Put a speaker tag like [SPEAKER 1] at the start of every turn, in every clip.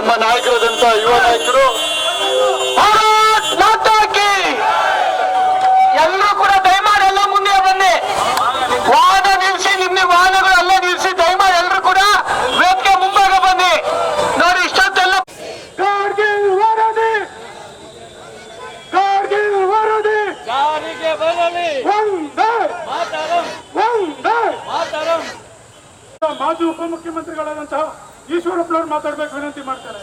[SPEAKER 1] ನಮ್ಮ ನಾಯಕರಾದಂತ ಯುವ ನಾಯಕರು
[SPEAKER 2] ಎಲ್ಲರೂ ಕೂಡ ದಯಮಾಡಿ ಎಲ್ಲ ಮುಂದೆ ಬನ್ನಿ. ವಾಹನ ನಿಲ್ಸಿ, ನಿಮ್ಮ ವಾಹನಗಳು ಅಲ್ಲೇ ನಿಲ್ಸಿ. ದಯಮಾಡಿ ಎಲ್ಲರೂ ಕೂಡ ವೇದಿಕೆ ಮುಂಭಾಗ ಬನ್ನಿ. ನೋಡಿ ಇಷ್ಟೊತ್ತೆಲ್ಲ
[SPEAKER 1] ಕಾರ್ಗಿಲ್ ವರದಿ
[SPEAKER 2] ಜಾರಿಗೆ ಬರಲಿ.
[SPEAKER 1] ಮಾಜಿ ಉಪಮುಖ್ಯಮಂತ್ರಿಗಳಾದಂತಹ ಈಶ್ವರಪ್ಪನವರು ಮಾತಾಡ್ಬೇಕು ವಿನಂತಿ ಮಾಡ್ತಾರೆ.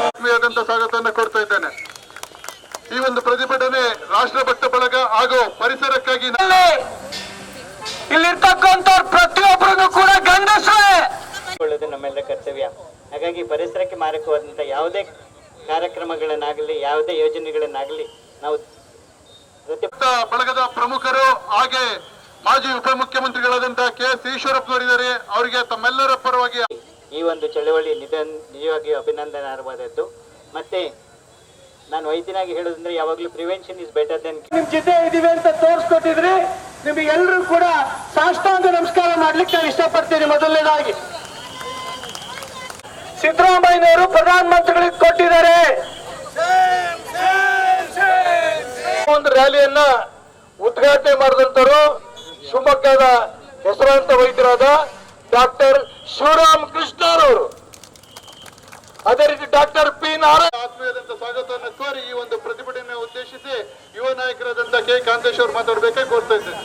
[SPEAKER 1] ಆತ್ಮೀಯದಂತ ಸ್ವಾಗತವನ್ನು ಕೊಡ್ತಾ ಇದ್ದೇನೆ. ಈ ಒಂದು ಪ್ರತಿಭಟನೆ ರಾಷ್ಟ್ರಭಕ್ತ ಬಳಗ ಹಾಗೂ ಪರಿಸರಕ್ಕಾಗಿ
[SPEAKER 2] ಇಲ್ಲಿರ್ತಕ್ಕಂಥ ಪ್ರತಿಯೊಬ್ಬರನ್ನು ಕೂಡ ಗಂಡಸರೇ
[SPEAKER 3] ನಮ್ಮೆಲ್ಲರ ಕರ್ತವ್ಯ. ಹಾಗಾಗಿ ಪರಿಸರಕ್ಕೆ ಮಾರಕವಾದಂಥ ಯಾವುದೇ ಕಾರ್ಯಕ್ರಮಗಳನ್ನಾಗಲಿ ಯಾವುದೇ ಯೋಜನೆಗಳನ್ನಾಗಲಿ ನಾವು
[SPEAKER 1] ಬಳಗದ ಪ್ರಮುಖರು ಹಾಗೆ ಮಾಜಿ ಉಪಮುಖ್ಯಮಂತ್ರಿಗಳಾದಂತಹ KS ಈಶ್ವರಪ್ಪನವರಿದ್ದಾರೆ. ಅವರಿಗೆ ತಮ್ಮೆಲ್ಲರ ಪರವಾಗಿ
[SPEAKER 3] ಈ ಒಂದು ಚಳವಳಿ ನಿಜವಾಗಿಯೂ ಅಭಿನಂದನಾರ್ಹವಾದದ್ದು. ಮತ್ತೆ ನಾನು ವೈದ್ಯನಾಗಿ ಹೇಳೋದಂದ್ರೆ ಯಾವಾಗಲೂ ಪ್ರಿವೆನ್ಷನ್ ಇಸ್ ಬೆಟರ್ ದೆನ್.
[SPEAKER 2] ನಿಮ್ ಜೊತೆ ಇದೀವಿ ಅಂತ ತೋರಿಸ್ಕೊಟ್ಟಿದ್ರಿ. ನಿಮಗೆಲ್ಲರೂ ಕೂಡ ಸಾಷ್ಟಾಂಗ ನಮಸ್ಕಾರ ಮಾಡ್ಲಿಕ್ಕೆ ನಾನು ಇಷ್ಟಪಡ್ತೀನಿ. ಮೊದಲನೇದಾಗಿ ಸಿದ್ದರಾಮಯ್ಯನವರು ಪ್ರಧಾನಮಂತ್ರಿಗಳಿಗೆ ಕೊಟ್ಟಿದ್ದಾರೆ.
[SPEAKER 1] ಒಂದು ರ್ಯಾಲಿಯನ್ನ ಉದ್ಘಾಟನೆ ಮಾಡಿದಂತರು ಶಿವಮೊಗ್ಗದ ಹೆಸರಾಂತ ವೈದ್ಯರಾದ ಡಾಕ್ಟರ್ ಶಿವರಾಮ್ ಕೃಷ್ಣರವರು. ಅದೇ ರೀತಿ ಡಾಕ್ಟರ್ P. ನಾರಾಯಣ ಆತ್ಮೀಯದಂತ ಸ್ವಾಗತವನ್ನು ಕೋರಿ ಈ ಒಂದು ಪ್ರತಿಭಟನೆ ಉದ್ದೇಶಿಸಿ ಯುವ ನಾಯಕರಾದಂತ K. ಕಾಂತೇಶ್ ಅವರು ಮಾತಾಡಬೇಕಾಗಿ ಕೋರ್ತಾ ಇದ್ದೇನೆ.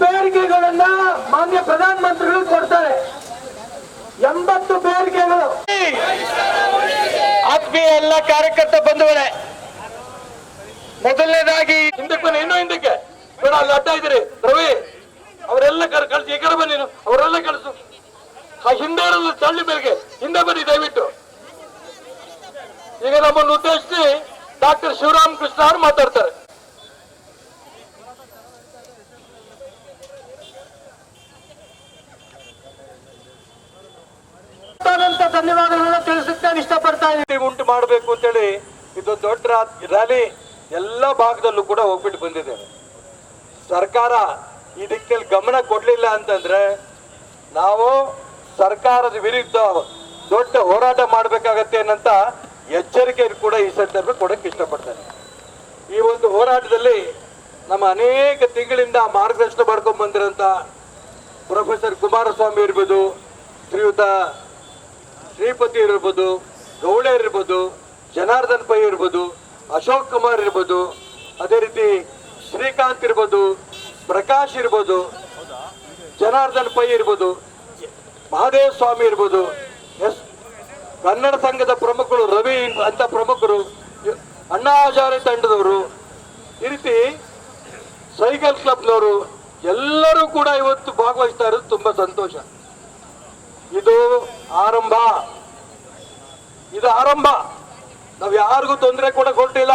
[SPEAKER 2] ಬೇಡಿಕೆಗಳನ್ನ ಮಾನ್ಯ ಪ್ರಧಾನಮಂತ್ರಿಗಳು ಕೊಡ್ತಾರೆ. 80 ಬೇಡಿಕೆಗಳು. ಆತ್ಮೀಯ ಎಲ್ಲ ಕಾರ್ಯಕರ್ತ ಬಂಧುಗಳೇ, ಮೊದಲನೇದಾಗಿ
[SPEAKER 1] ಹಿಂದಕ್ಕೆ ಬನ್ನಿ, ಇನ್ನೂ ಹಿಂದಕ್ಕೆ ಬೇಡ. ಅಲ್ಲಿ ಅಡ್ಡ ಇದ್ದೀರಿ ರವಿ, ಅವರೆಲ್ಲ ಕಳಿಸಿ. ಈ ಕಡೆ ಬನ್ನಿ, ಅವರೆಲ್ಲ ಕಳಿಸು. ಆ ಹಿಂದೆ ಇರಲು ತಳ್ಳಿ ಮೇಲೆಗೆ ಹಿಂದೆ ಬನ್ನಿ ದಯವಿಟ್ಟು. ಈಗ ನಮ್ಮನ್ನು ಉದ್ದೇಶಿಸಿ ಡಾಕ್ಟರ್ ಶಿವರಾಮ್ ಕೃಷ್ಣ ಅವರು ಮಾತಾಡ್ತಾರೆ.
[SPEAKER 2] ಧನ್ಯವಾದಗಳನ್ನ ತಿಳಿಸಕ್ಕೆ ನಾನು ಇಷ್ಟಪಡ್ತಾ ಇದ್ದೀನಿ.
[SPEAKER 1] ಉಂಟು ಮಾಡಬೇಕು ಅಂತೇಳಿ ಇದು ದೊಡ್ಡ ರ್ಯಾಲಿ ಎಲ್ಲ ಭಾಗದಲ್ಲೂ ಕೂಡ ಹೋಗ್ಬಿಟ್ಟು ಬಂದಿದೆ. ಸರ್ಕಾರ ಈ ದಿಕ್ಕಲ್ಲಿ ಗಮನ ಕೊಡ್ಲಿಲ್ಲ ಅಂತಂದ್ರೆ ನಾವು ಸರ್ಕಾರದ ವಿರುದ್ಧ ದೊಡ್ಡ ಹೋರಾಟ ಮಾಡಬೇಕಾಗತ್ತೆ ಅನ್ನಂತ ಎಚ್ಚರಿಕೆ ಕೂಡ ಈ ಸಂದರ್ಭ ಕೊಡಕ್ಕೆ ಇಷ್ಟಪಡ್ತೇನೆ. ಈ ಒಂದು ಹೋರಾಟದಲ್ಲಿ ನಮ್ಮ ಅನೇಕ ತಿಂಗಳಿಂದ ಮಾರ್ಗದರ್ಶನ ಮಾಡ್ಕೊಂಡು ಬಂದಿರೋಂಥ ಪ್ರೊಫೆಸರ್ ಕುಮಾರಸ್ವಾಮಿ ಇರ್ಬೋದು, ಶ್ರೀಯುತ ಶ್ರೀಪತಿ ಇರ್ಬೋದು, ಗೌಳೆ ಇರ್ಬೋದು, ಜನಾರ್ದನ್ ಪೈ ಇರ್ಬೋದು, ಅಶೋಕ್ ಕುಮಾರ್ ಇರ್ಬೋದು, ಅದೇ ರೀತಿ ಶ್ರೀಕಾಂತ್ ಇರ್ಬೋದು, ಪ್ರಕಾಶ್ ಇರ್ಬೋದು, ಜನಾರ್ದನ್ ಪೈ ಇರ್ಬೋದು, ಮಹಾದೇವ ಸ್ವಾಮಿ ಇರ್ಬೋದು, ಕನ್ನಡ ಸಂಘದ ಪ್ರಮುಖರು ರವಿ ಅಂತ ಪ್ರಮುಖರು, ಅಣ್ಣಾ ಹಜಾರೆ ತಂಡದವರು, ಈ ರೀತಿ ಸೈಕಲ್ ಕ್ಲಬ್ನವರು ಎಲ್ಲರೂ ಕೂಡ ಇವತ್ತು ಭಾಗವಹಿಸ್ತಾ ಇರೋದು ತುಂಬಾ ಸಂತೋಷ. ಇದು ಆರಂಭ. ನಾವು ಯಾರಿಗೂ ತೊಂದರೆ ಕೂಡ ಕೊಟ್ಟಿಲ್ಲ.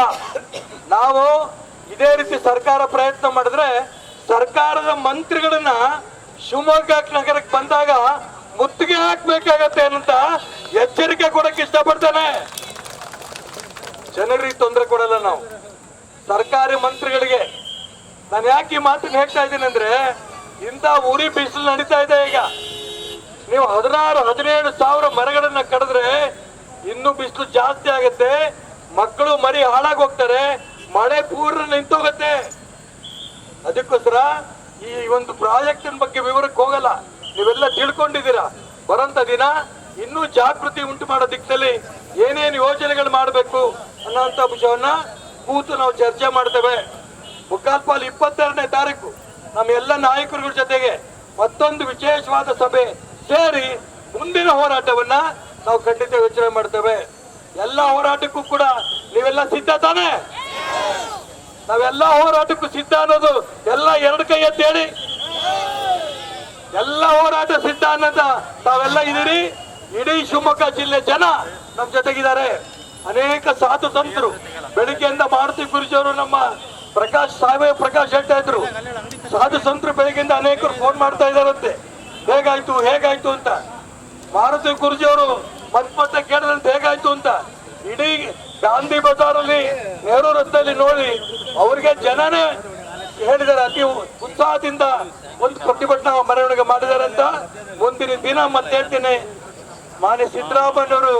[SPEAKER 1] ನಾವು ಇದೇ ರೀತಿ ಸರ್ಕಾರ ಪ್ರಯತ್ನ ಮಾಡಿದ್ರೆ ಸರ್ಕಾರದ ಮಂತ್ರಿಗಳನ್ನ ಶಿವಮೊಗ್ಗ ನಗರಕ್ಕೆ ಬಂದಾಗ ಮುತ್ತಿಗೆ ಹಾಕ್ಬೇಕಾಗತ್ತೆ ಅಂತ ಎಚ್ಚರಿಕೆ ಕೊಡಕ್ಕೆ ಇಷ್ಟಪಡ್ತೇನೆ. ಜನರಿಗೆ ತೊಂದರೆ ಕೊಡಲ್ಲ ನಾವು, ಸರ್ಕಾರಿ ಮಂತ್ರಿಗಳಿಗೆ. ನಾನು ಯಾಕೆ ಈ ಮಾತನ್ನು ಹೇಳ್ತಾ ಇದ್ದೀನಿ ಅಂದ್ರೆ, ಇಂಥ ಉರಿ ಬಿಸಿಲು ನಡೀತಾ ಇದೆ. ಈಗ ನೀವು 16-17 ಸಾವಿರ ಮರಗಳನ್ನ ಕಡಿದ್ರೆ ಇನ್ನೂ ಬಿಸಿಲು ಜಾಸ್ತಿ ಆಗುತ್ತೆ. ಮಕ್ಕಳು ಮರಿ ಹಾಳಾಗಿ ಹೋಗ್ತಾರೆ, ಮಳೆ ಪೂರ್ಣ ನಿಂತೋಗತ್ತೆ. ಅದಕ್ಕೋಸ್ಕರ ಈ ಒಂದು ಪ್ರಾಜೆಕ್ಟಿನ ಬಗ್ಗೆ ವಿವರಕ್ಕೆ ಹೋಗಲ್ಲ, ನೀವೆಲ್ಲ ತಿಳ್ಕೊಂಡಿದ್ದೀರಾ. ಬರಂತ ದಿನ ಇನ್ನೂ ಜಾಗೃತಿ ಉಂಟು ಮಾಡೋ ದಿಕ್ಕಲ್ಲಿ ಏನೇನು ಯೋಜನೆಗಳು ಮಾಡಬೇಕು ಅನ್ನೋಂಥ ವಿಷಯವನ್ನ ಕೂತು ನಾವು ಚರ್ಚೆ ಮಾಡ್ತೇವೆ. ಮುಕ್ಕಾಲ್ಪಾಲ್ 22ನೇ ತಾರೀಕು ನಮ್ಮ ಎಲ್ಲ ನಾಯಕರುಗಳ ಜೊತೆಗೆ ಮತ್ತೊಂದು ವಿಶೇಷವಾದ ಸಭೆ ಸೇರಿ ಮುಂದಿನ ಹೋರಾಟವನ್ನ ನಾವು ಖಂಡಿತ ಯೋಚನೆ ಮಾಡ್ತೇವೆ. ಎಲ್ಲ ಹೋರಾಟಕ್ಕೂ ಕೂಡ ನೀವೆಲ್ಲ ಸಿದ್ಧ ತಾನೆ? ನಾವೆಲ್ಲ ಹೋರಾಟಕ್ಕೂ ಸಿದ್ಧ ಅನ್ನೋದು ಎಲ್ಲ ಎರಡು ಕೈ ಎತ್ತೇಳಿ. ಎಲ್ಲ ಹೋರಾಟ ಸಿದ್ಧ ಅನ್ನೋದ ತಾವೆಲ್ಲ ಇದೀರಿ. ಇಡೀ ಶಿವಮೊಗ್ಗ ಜಿಲ್ಲೆ ಜನ ನಮ್ಮ ಜೊತೆಗಿದ್ದಾರೆ. ಅನೇಕ ಸಾಧು ಸಂತರು ಬೆಳಿಗ್ಗೆಯಿಂದ ಮಾರುತಿ ಗುರುಜಿಯವರು ನಮ್ಮ ಸಾವಯವ ಪ್ರಕಾಶ್ ಹೇಳ್ತಾ ಇದ್ರು, ಸಾಧು ಸಂತರು ಬೆಳಿಗ್ಗೆಯಿಂದ ಅನೇಕರು ಫೋನ್ ಮಾಡ್ತಾ ಇದಾರಂತೆ, ಹೇಗಾಯ್ತು ಅಂತ. ಮಾರುತಿ ಗುರುಜಿಯವರು ಮತ್ತೆ ಕೇಳಿದಂತೆ ಹೇಗಾಯ್ತು ಅಂತ. ಇಡೀ ಗಾಂಧಿ ಬಜಾರಲ್ಲಿ ನೆಹರು ರಸ್ತೆಯಲ್ಲಿ ನೋಡಿ ಅವ್ರಿಗೆ ಜನನೇ ಹೇಳಿದ್ದಾರೆ, ಅತಿ ಉತ್ಸಾಹದಿಂದ ಒಂದು ಪ್ರತಿಭಟನಾ ಮೆರವಣಿಗೆ ಮಾಡಿದ್ದಾರೆ ಅಂತ. ಮುಂದಿನ ದಿನ ಮತ್ತೆ ಹೇಳ್ತೀನಿ, ಮಾನ್ಯ ಸಿದ್ದರಾಮಯ್ಯನವರು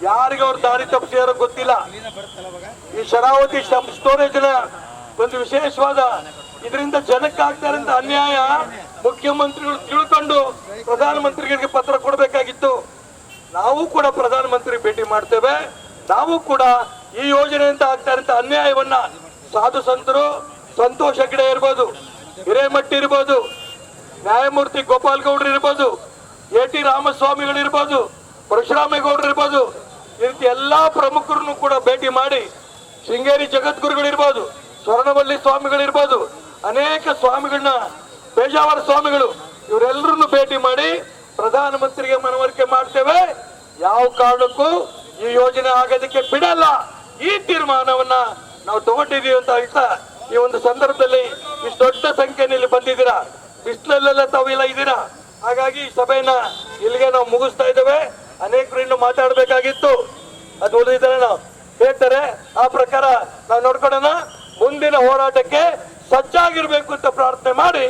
[SPEAKER 1] ಯಾರಿಗೂ ಅವ್ರ ದಾರಿ ತಪ್ಪಿಸಿದಾರೋ ಗೊತ್ತಿಲ್ಲ. ಈ ಶರಾವತಿ ಸ್ಟೋರೇಜ್ ನ ಒಂದು ವಿಶೇಷವಾದ ಇದರಿಂದ ಜನಕ್ಕೆ ಆಗ್ತಾರಂತ ಅನ್ಯಾಯ ಮುಖ್ಯಮಂತ್ರಿಗಳು ತಿಳ್ಕೊಂಡು ಪ್ರಧಾನಮಂತ್ರಿಗಳಿಗೆ ಪತ್ರ ಕೊಡಬೇಕಾಗಿತ್ತು. ನಾವು ಕೂಡ ಪ್ರಧಾನಮಂತ್ರಿ ಭೇಟಿ ಮಾಡ್ತೇವೆ. ನಾವು ಕೂಡ ಈ ಯೋಜನೆಯಿಂದ ಆಗ್ತಾರಂತ ಅನ್ಯಾಯವನ್ನ ಸಾಧು ಸಂತರು ಸಂತೋಷ್ ಹೆಗ್ಡೆ ಇರ್ಬೋದು, ಹಿರೇಮಠ್ ಇರ್ಬೋದು, ನ್ಯಾಯಮೂರ್ತಿ ಗೋಪಾಲ್ ಗೌಡ್ರು ಇರ್ಬೋದು, ಎ.ಟಿ. ರಾಮಸ್ವಾಮಿಗಳು ಇರ್ಬೋದು, ಪರಶುರಾಮೇಗೌಡರು ಇರ್ಬೋದು, ಈ ರೀತಿ ಎಲ್ಲಾ ಪ್ರಮುಖರನ್ನು ಕೂಡ ಭೇಟಿ ಮಾಡಿ, ಶೃಂಗೇರಿ ಜಗದ್ಗುರುಗಳಿರ್ಬೋದು, ಸ್ವರ್ಣವಲ್ಲಿ ಸ್ವಾಮಿಗಳಿರ್ಬೋದು, ಅನೇಕ ಸ್ವಾಮಿಗಳನ್ನ, ಪೇಜಾವರ ಸ್ವಾಮಿಗಳು, ಇವರೆಲ್ಲರನ್ನು ಭೇಟಿ ಮಾಡಿ ಪ್ರಧಾನಮಂತ್ರಿಗೆ ಮನವರಿಕೆ ಮಾಡ್ತೇವೆ. ಯಾವ ಕಾರಣಕ್ಕೂ ಈ ಯೋಜನೆ ಆಗೋದಕ್ಕೆ ಬಿಡಲ್ಲ. ಈ ತೀರ್ಮಾನವನ್ನ ನಾವು ತಗೊಂಡಿದೀವಿ ಅಂತ ಹೇಳ್ತಾ ಈ ಒಂದು ಸಂದರ್ಭದಲ್ಲಿ ಇಷ್ಟು ದೊಡ್ಡ ಸಂಖ್ಯೆಯಲ್ಲಿ ಬಂದಿದ್ದೀರಾ, ಬಿಸಿಲಲ್ಲೆಲ್ಲ ತಾವೆಲ್ಲ ಇದ್ದೀರಾ. ಹಾಗಾಗಿ ಈ ಸಭೆಯನ್ನ ಇಲ್ಲಿಗೆ ನಾವು ಮುಗಿಸ್ತಾ ಇದ್ದೇವೆ. ಅನೇಕರು ಇನ್ನು ಮಾತಾಡಬೇಕಾಗಿತ್ತು, ಅದು ಉಳಿದಿದ್ದಾರೆ ನಾವು ಹೇಳ್ತಾರೆ. ಆ ಪ್ರಕಾರ ನಾವು ನೋಡ್ಕೊಳ್ಳೋಣ. ಮುಂದಿನ ಹೋರಾಟಕ್ಕೆ ಸಜ್ಜಾಗಿರ್ಬೇಕು ಅಂತ ಪ್ರಾರ್ಥನೆ ಮಾಡಿ